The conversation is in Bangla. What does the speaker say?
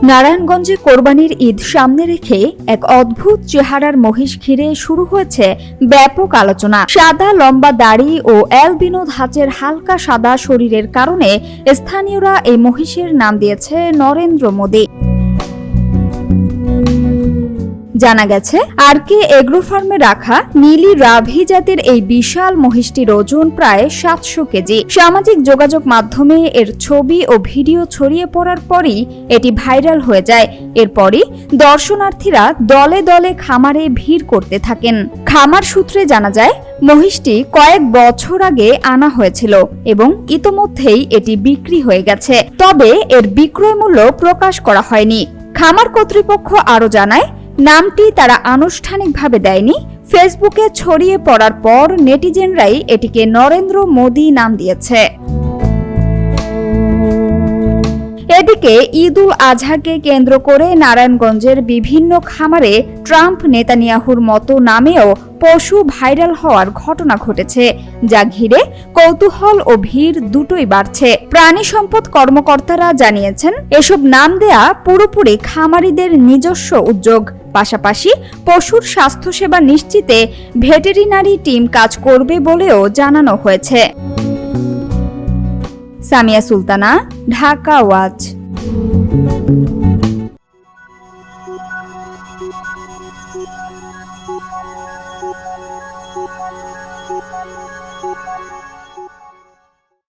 নারায়ণগঞ্জে কোরবানির ঈদ সামনে রেখে এক অদ্ভুত চেহারার মহিষ ঘিরে শুরু হয়েছে ব্যাপক আলোচনা। সাদা লম্বা দাড়ি ও অ্যালবিনো ধাঁচের হালকা সাদা শরীরের কারণে স্থানীয়রা এই মহিষের নাম দিয়েছে নরেন্দ্র মোদি। জানা গেছে আরকে এগ্রো ফার্মে রাখা নীলি রাভি জাতের এই বিশাল মহিষটির ওজন প্রায় 700 কেজি। সামাজিক যোগাযোগ মাধ্যমে এর ছবি ও ভিডিও ছড়িয়ে পড়ার পরই এটি ভাইরাল হয়ে যায়। এরপরই দর্শনার্থীরা দলে দলে খামারে ভিড় করতে থাকেন। খামার সূত্রে জানা যায় মহিষটি কয়েক বছর আগে আনা হয়েছিল এবং ইতোমধ্যেই এটি বিক্রি হয়ে গেছে, তবে এর বিক্রয় মূল্য প্রকাশ করা হয়নি। খামার কর্তৃপক্ষ আরও জানায় নামটি তারা আনুষ্ঠানিকভাবে দেয়নি, ফেসবুকে ছড়িয়ে পড়ার পর নেটিজেনরাই এটিকে নরেন্দ্র মোদি নাম দিয়েছে। এদিকে ঈদ উল আজহাকে কেন্দ্র করে নারায়ণগঞ্জের বিভিন্ন খামারে ট্রাম্প নেতানিয়াহুর মতো নামেও পশু ভাইরাল হওয়ার ঘটনা ঘটেছে, যা ঘিরে কৌতূহল ও ভিড় দুটোই বাড়ছে। প্রাণী সম্পদ কর্মকর্তারা জানিয়েছেন এসব নাম দেয়া পুরোপুরি খামারিদের নিজস্ব উদ্যোগ। পাশাপাশি পশুর স্বাস্থ্যসেবা নিশ্চিতে ভেটেরিনারি টিম কাজ করবে বলেও জানানো হয়েছে। সামিয়া সুলতানা, ঢাকা ওয়াচ।